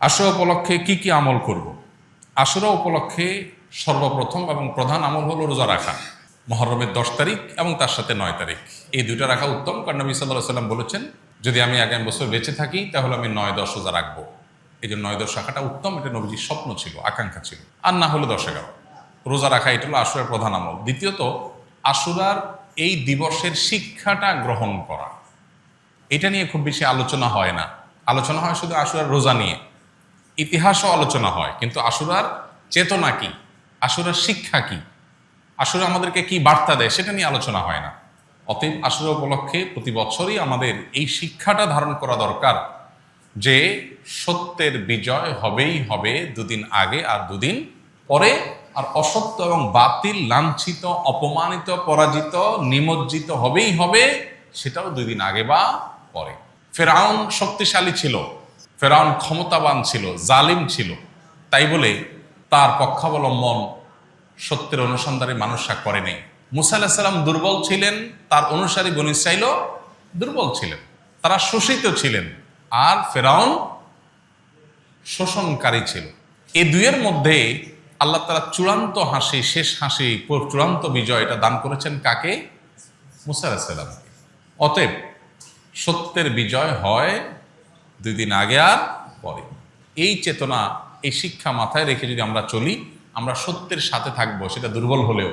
আশুরা উপলক্ষে কি কি আমল করব? আশুরা উপলক্ষে সর্বপ্রথম এবং প্রধান আমল হলো রোজা রাখা। মুহররমের 10 তারিখ এবং তার সাথে 9 তারিখ, এই দুইটা রাখা উত্তম। কারণ নবী সাল্লাল্লাহু আলাইহি সাল্লাম বলেছেন, যদি আমি আগামী বছর বেঁচে থাকি তাহলে আমি 9-10 রোজা রাখবো। এই জন্য 9-10 রাখাটা উত্তম। এটা নবীজির স্বপ্ন ছিল, আকাঙ্ক্ষা ছিল। আর না হলে 10-11 রোজা রাখা, এটা হলো আশুরার প্রধান আমল। দ্বিতীয়ত, আশুরার এই দিবসের শিক্ষাটা গ্রহণ করা। এটা নিয়ে খুব বেশি আলোচনা হয় না। আলোচনা হয় শুধু আশুরার রোজা নিয়ে, ইতিহাসও আলোচনা হয়, কিন্তু আশুরার চেতনা কি, আশুরার শিক্ষা কি, আশুরা আমাদেরকে কি বার্তা দেয়, সেটা নিয়ে আলোচনা হয় না। অতএব আশুরা উপলক্ষে প্রতি বছরই আমাদের এই শিক্ষাটা ধারণ করা দরকার যে সত্যের বিজয় হবেই হবে, দুদিন আগে আর দুদিন পরে। আর অসত্য এবং বাতিল লাঞ্ছিত, অপমানিত, পরাজিত, নিমজ্জিত হবেই হবে, সেটাও 2 দিন আগে বা পরে। ফেরাউন শক্তিশালী ছিল, ফেরাউন ক্ষমতাবান ছিল, জালিম ছিল, তাই বলে তার পক্ষাবলম্বন সত্যের অনুসন্ধানে মানুষরা করে নেই। মুসা আলাইহিস সালাম দুর্বল ছিলেন, তার অনুসারী বনী ইসরাঈলও দুর্বল ছিলেন, তারা শোষিত ছিলেন, আর ফেরাউন শোষণকারী ছিল। এই দুইয়ের মধ্যে আল্লাহ তাআলা চূড়ান্ত হাসি, শেষ হাসি, চূড়ান্ত বিজয় এটা দান করেছেন কাকে? মুসা আলাইহিস সালামকে। অতএব সত্যের বিজয় হয় 2 দিন আগে আর পরে। এই চেতনা, এই শিক্ষা মাথায় রেখে যদি আমরা চলি, আমরা সত্যের সাথে থাকবো, সেটা দুর্বল হলেও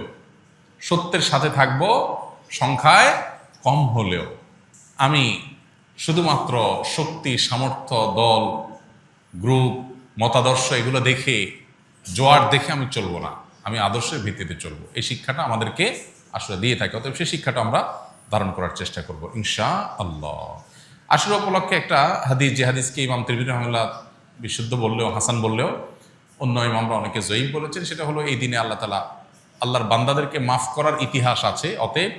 সত্যের সাথে থাকবো, সংখ্যায় কম হলেও। আমি শুধুমাত্র শক্তি, সামর্থ্য, দল, গ্রুপ, মতাদর্শ এগুলো দেখে, জোয়ার দেখে আমি চলবো না, আমি আদর্শের ভিত্তিতে চলবো। এই শিক্ষাটা আমাদেরকে আসলে দিয়ে থাকে। অতএব সেই শিক্ষাটা আমরা ধারণ করার চেষ্টা করব ইনশাআল্লাহ। আশুরা উপলক্ষে একটা হাদিস, যে হাদিসকে ইমাম তিরমিজি রাহিমাহুল্লাহ বিশুদ্ধ বললেও, হাসান বললেও, অন্য ইমামরা অনেকে জয়ীফ বলেছেন, সেটা হলো এই দিনে আল্লাহ তাআলা আল্লাহর বান্দাদেরকে মাফ করার ইতিহাস আছে। অতএব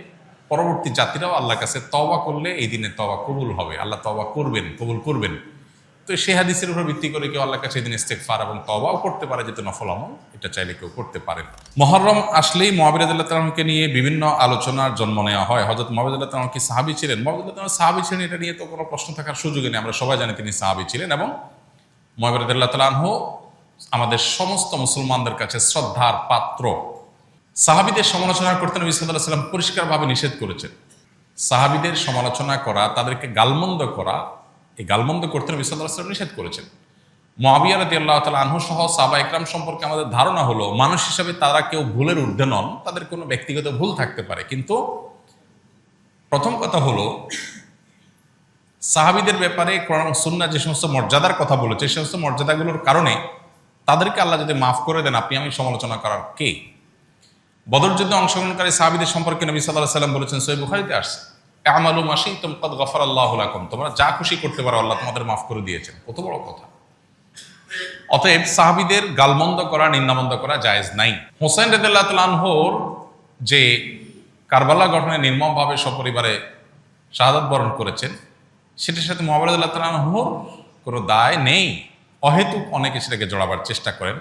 পরবর্তী জাতিরাও আল্লাহর কাছে তওবা করলে এই দিনে তওবা কবুল হবে, আল্লাহ তওবা করবেন, কবুল করবেন। তো সেই হাদিসের উপর ভিত্তি করে কেউ আল্লাহর কাছে এই দিন ইস্তেগফার এবং তওবাও করতে পারে, যেহেতু নফল আমল, এটা চাইলে কেউ করতে পারেন। মুহররম আসলেই মুআবিয়া রাদিয়াল্লাহু তাআলা আনহুকে নিয়ে বিভিন্ন আলোচনার জন্ম নেওয়া হয়। হযরত মুআবিয়া রাদিয়াল্লাহু তাআলা কি সাহাবী ছিলেন? মুআবিয়া রাদিয়াল্লাহু তাআলা সাহাবী ছিলেন, এটা নিয়ে তো কোনো প্রশ্ন থাকার সুযোগই নেই। আমরা সবাই জানি তিনি সাহাবী ছিলেন, এবং মুআবিয়া রাদিয়াল্লাহু তাআলা আনহু আমাদের সমস্ত মুসলমানদের কাছে শ্রদ্ধার পাত্র। সাহাবীদের সমালোচনা করতে নবী সাল্লাল্লাহু আলাইহি ওয়াসাল্লাম পরিষ্কারভাবে নিষেধ করেছেন। সাহাবীদের সমালোচনা করা, তাদেরকে গালমন্দ করা, এই গালমন্দ করতে নবী সাল্লাল্লাহু আলাইহি ওয়াসাল্লাম নিষেধ করেছেন। মুআবিয়া রাদিয়াল্লাহু তাআলা আনহু সহ সাহাবা ইকরাম সম্পর্কে আমাদের ধারণা হলো, মানুষ হিসেবে তারা কেউ ভুলের ঊর্ধ্বে নন, তাদের কোনো ব্যক্তিগত ভুল থাকতে পারে। কিন্তু প্রথম কথা হলো, সাহাবীদের ব্যাপারে কোরআন সুন্নাহ যে সমস্ত মর্যাদার কথা বলেছে, সেই সমস্ত মর্যাদাগুলোর কারণে তাদেরকে আল্লাহ যদি মাফ করে দেন, আপনি আমি সমালোচনা করার কে? বদর যুদ্ধে অংশগ্রহণকারী সাহাবীদের সম্পর্কে নবী সাল্লাল্লাহু আলাইহি ওয়াসাল্লাম বলেছেন, সহিহ বুখারীতে আসছে, আমালু মা শি'তুম ক্বাদ গাফারাল্লাহু লাকুম, তোমরা যা খুশি করতে পারো, আল্লাহ তোমাদের মাফ করে দিয়েছেন। কত বড় কথা! অতএব সাহাবীদের গালমন্দ করা, নিন্দামন্দ করা জায়েজ নাই। হোসেন রাদিয়াল্লাহু তাআলা আনহুর যে কারবালা ঘটনায় নির্মমভাবে সপরিবারে শাহাদাত বরণ করেছেন, সেটার সাথে মুআবিয়া রাদিয়াল্লাহু তাআলা আনহুর কোনো দায় নেই। অহেতুক অনেকে সেটাকে জড়াবার চেষ্টা করেন।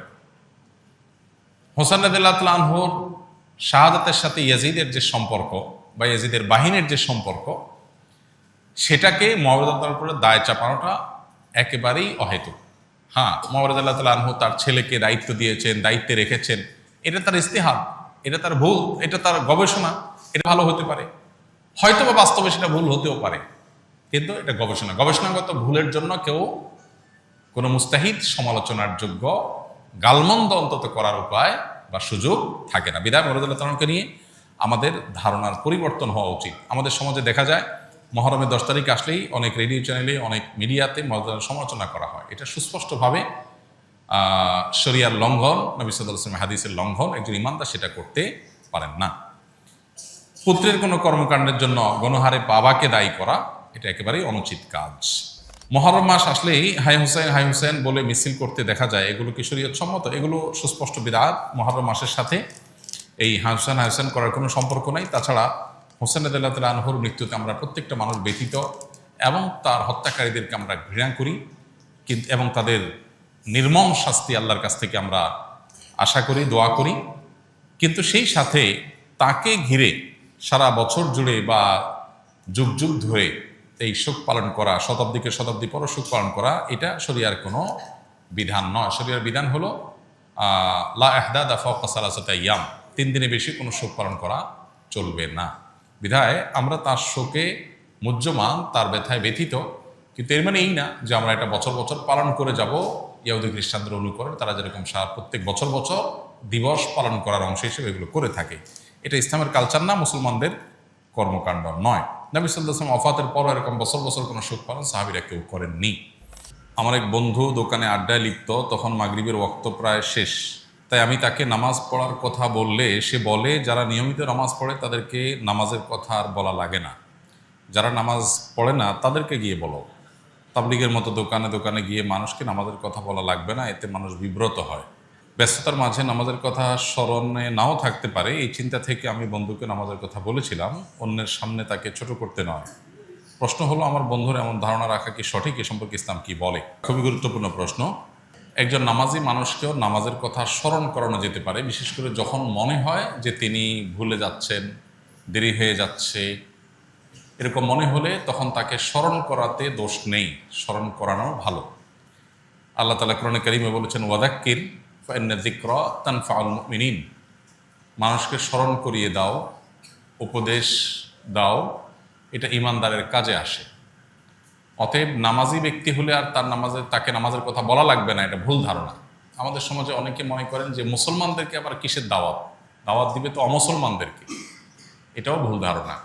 হোসেন রাদিয়াল্লাহু তাআলা আনহুর শাহাদাতের সাথে ইয়াজিদের যে সম্পর্ক, বা ইয়াজিদের বাহিনীর যে সম্পর্ক, সেটাকে মুআবিয়া রাদিয়াল্লাহু তাআলার উপরে দায় চাপানোটা একেবারেই অহেতুক। হ্যাঁ, মুআবিয়া রাদিয়াল্লাহু তাআলা আনহু তার ছেলেকে দায়িত্ব দিয়েছেন, দায়িত্বে রেখেছেন, এটা তার ইজতিহাদ, এটা তার ভুল, এটা তার গবেষণা, এটা ভালো হতে পারে, হয়তো বা বাস্তবে সেটা ভুল হতেও পারে, কিন্তু এটা গবেষণা। গবেষণাগত ভুলের জন্য কেউ কোনো মুস্তাহিদ সমালোচনার যোগ্য, গালমন্দ অন্তত করার উপায় বা সুযোগ থাকে না। বিধায় মুআবিয়া রাদিয়াল্লাহু তাআলাকে নিয়ে আমাদের ধারণার পরিবর্তন হওয়া উচিত। আমাদের সমাজে দেখা যায়, মুহররমের 10 তারিখ আসলেই অনেক রেডিও চ্যানেলে, অনেক মিডিয়াতে মুআবিয়ার সমালোচনা করা হয়। এটা সুস্পষ্টভাবে শরিয়ার লঙ্ঘন, নবী সাল্লাল্লাহু আলাইহি ওয়াসাল্লামের হাদিসের লঙ্ঘন। একজন ইমানদার সেটা করতে পারেন না। পুত্রের কোনো কর্মকাণ্ডের জন্য গণহারে বাবাকে দায়ী করা, এটা একেবারেই অনুচিত কাজ। মুহররম মাস আসলেই হাই হুসেন, হাই হুসেন বলে মিছিল করতে দেখা যায়, এগুলো কি শরীয়ত সম্মত? এগুলো সুস্পষ্ট বিদআত। মুহররম মাসের সাথে এই হাই হুসেন করার কোনো সম্পর্ক নাই। তাছাড়া হোসেন রাদিয়াল্লাহু তাআলা আনহুর মৃত্যুতে আমরা প্রত্যেকটা মানুষ ব্যথিত, এবং তার হত্যাকারীদেরকে আমরা ঘৃণা করি, কিন্তু এবং তাদের নির্মম শাস্তি আল্লাহর কাছ থেকে আমরা আশা করি, দোয়া করি। কিন্তু সেই সাথে তাকে ঘিরে সারা বছর জুড়ে বা যুগ যুগ ধরে এই শোক পালন করা, শতাব্দীকে শতাব্দী পর শোক পালন করা, এটা শরিয়ার কোনো বিধান নয়। শরীয়তের বিধান হলো লা ইহদাদা ফাওকা সালাসাতি আইয়াম, 3 দিনে বেশি কোনো শোক পালন করা চলবে না। বিধায় আমরা তার শোকে মুহ্যমান, তার ব্যথায় ব্যথিত, কিন্তু এর মানে এই না যে আমরা এটা বছর বছর পালন করে যাব। ইহুদি খ্রিস্টানদের অনুকরণ, তারা যেরকম প্রত্যেক বছর বছর দিবস পালন করার অংশ হিসেবে এগুলো করে থাকে। এটা ইসলামের কালচার না, মুসলমানদের কর্মকাণ্ড নয়। নবী সাল্লাল্লাহু আলাইহি ওয়াসাল্লাম ওফাতের পর এরকম বছর বছর কোনো শোক পালন সাহাবীরা কেউ করেননি। আমার এক বন্ধু দোকানে আড্ডায় লিপ্ত, তখন মাগরিবের ওয়াক্ত প্রায় শেষ। তাই আমি তাকে নামাজ পড়ার কথা বললে সে বলে, যারা নিয়মিত নামাজ পড়ে তাদেরকে নামাজের কথা আর বলা লাগে না, যারা নামাজ পড়ে না তাদেরকে গিয়ে বলো। তাবলিগের মতো দোকানে দোকানে গিয়ে মানুষকে নামাজের কথা বলা লাগবে না, এতে মানুষ বিব্রত হয়। ব্যস্ততার মাঝে নামাজের কথা স্মরণে নাও থাকতে পারে, এই চিন্তা থেকে আমি বন্ধুকে নামাজের কথা বলেছিলাম, অন্যের সামনে তাকে ছোট করতে নয়। প্রশ্ন হলো, আমার বন্ধুর এমন ধারণা রাখা কি সঠিক? এ সম্পর্কে ইসলাম কি বলে? খুবই গুরুত্বপূর্ণ প্রশ্ন। একজন নামাজি মানুষকেও নামাজের কথা স্মরণ করানো যেতে পারে, বিশেষ করে যখন মনে হয় যে তিনি ভুলে যাচ্ছেন, দেরি হয়ে যাচ্ছে, এরকম মনে হলে তখন তাকে স্মরণ করাতে দোষ নেই, স্মরণ করানো ভালো। আল্লাহ তাআলা কোরআনে কারীমে বলেছেন, ওয়াযাক্কির ফাইন্না যিকরা তানফাউল মুমিনিন, মানুষকে স্মরণ করিয়ে দাও, উপদেশ দাও, এটা ঈমানদারের কাজে আসে। অতএব নামাজি ব্যক্তি হলে আর তাকে নামাজের কথা বলা লাগবে না, এটা ভুল ধারণা। আমাদের সমাজে অনেকে মনে করেন যে মুসলমানদেরকে আবার কিসের দাওয়াত দিবে তো অমুসলমানদেরকে, এটাও ভুল ধারণা।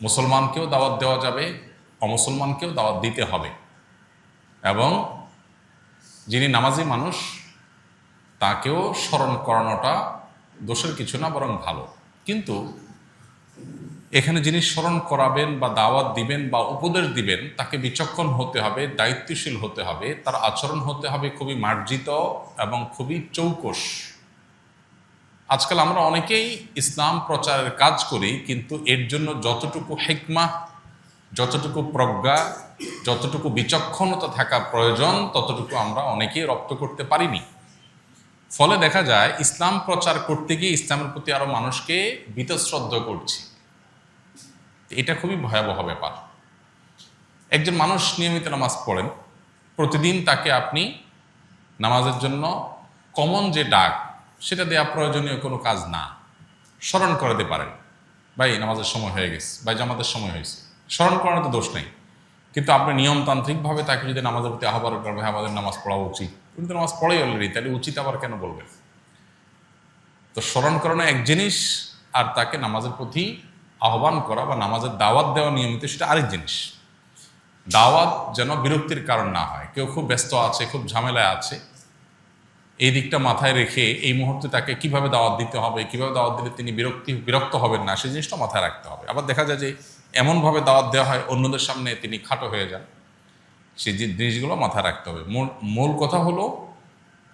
মুসলমানকেও দাওয়াত দেওয়া যাবে, অমুসলমানকেও দাওয়াত দিতে হবে, এবং যিনি নামাজি মানুষ তাকেও স্মরণ করানোটা দোষের কিছু না, বরং ভালো। কিন্তু এখানে যিনি স্মরণ করাবেন বা দাওয়াত দিবেন বা উপদেশ দিবেন, তাকে বিচক্ষণ হতে হবে, দায়িত্বশীল হতে হবে, তার আচরণ হতে হবে খুবই মার্জিত এবং খুবই চৌকস। আজকাল আমরা অনেকেই ইসলাম প্রচারের কাজ করি, কিন্তু এর জন্য যতটুকু হিকমা, যতটুকু প্রজ্ঞা, যতটুকু বিচক্ষণতা থাকা প্রয়োজন, ততটুকু আমরা অনেকেই রপ্ত করতে পারিনি। ফলে দেখা যায় ইসলাম প্রচার করতে গিয়ে ইসলামের প্রতি আরো মানুষকে বীতশ্রদ্ধ করছি। এটা খুবই ভয়াবহ ব্যাপার। একজন মানুষ নিয়মিত নামাজ পড়েন, প্রতিদিন তাকে আপনি নামাজের জন্য কমন যে ডাক, সেটা দেওয়া প্রয়োজনীয় কোনো কাজ না, স্মরণ করাতে পারেন, ভাই নামাজের সময় হয়ে গেছে, ভাই জামাতের সময় হয়েছে, স্মরণ করানো তো দোষ নেই। কিন্তু আপনি নিয়মতান্ত্রিকভাবে তাকে যদি নামাজের প্রতি আহ্বান করেন, ভাই আমাদের নামাজ পড়া উচিত, কিন্তু নামাজ পড়াই অলরেডি, তাহলে উচিত আবার কেন বলবেন? তো স্মরণ করানো এক জিনিস, আর তাকে নামাজের প্রতি আহ্বান করা বা নামাজের দাওয়াত দেওয়া নিয়মিত, সেটা আরেক জিনিস। দাওয়াত যেন বিরক্তির কারণ না হয়। কেউ খুব ব্যস্ত আছে, খুব ঝামেলায় আছে, এই দিকটা মাথায় রেখে এই মুহূর্তে তাকে কিভাবে দাওয়াত দিতে হবে, কিভাবে দাওয়াত দিলে তিনি বিরক্ত হবেন না, সেই জিনিসটা মাথায় রাখতে হবে। আবার দেখা যায় যে এমনভাবে দাওয়াত দেওয়া হয় অন্যদের সামনে তিনি খাটো হয়ে যান, সেই জিনিসগুলো মাথায় রাখতে হবে। মূল কথা হলো,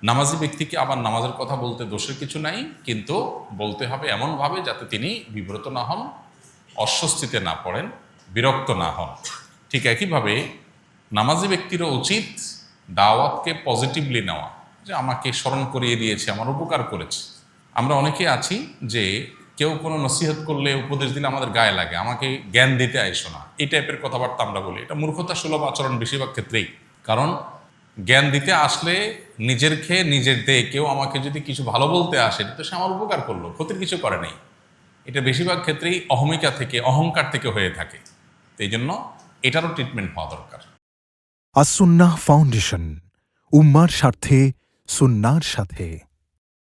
নামাজি ব্যক্তিকে আবার নামাজের কথা বলতে দোষের কিছু নাই, কিন্তু বলতে হবে এমনভাবে যাতে তিনি বিব্রত না হন, অস্বস্তিতে না পড়েন, বিরক্ত না হন। ঠিক একইভাবে নামাজি ব্যক্তিরও উচিত দাওয়াতকে পজিটিভলি নেওয়া, যে আমাকে স্মরণ করিয়ে দিয়েছে, আমার উপকার করেছে। আমরা অনেকে আছি যে কেউ কোনো নসিহত করলে, উপদেশ দিলে আমাদের গায়ে লাগে, আমাকে জ্ঞান দিতে আইসো না, এই টাইপের কথাবার্তা আমরা বলি। এটা মূর্খতা সুলভ আচরণ বেশিরভাগ ক্ষেত্রেই। কারণ জ্ঞান দিতে আসলে নিজের খেয়ে নিজের দেয়, কেউ আমাকে যদি কিছু ভালো বলতে আসে, তো সে আমার উপকার করলো, ক্ষতির কিছু করে নেই। এটা বেশিরভাগ ক্ষেত্রেই অহমিকা থেকে, অহংকার থেকে হয়ে থাকে। তো এই জন্য এটারও ট্রিটমেন্ট হওয়া দরকার। আস-সুন্নাহ ফাউন্ডেশন, উম্মার স্বার্থে সুন্নাহর সাথে।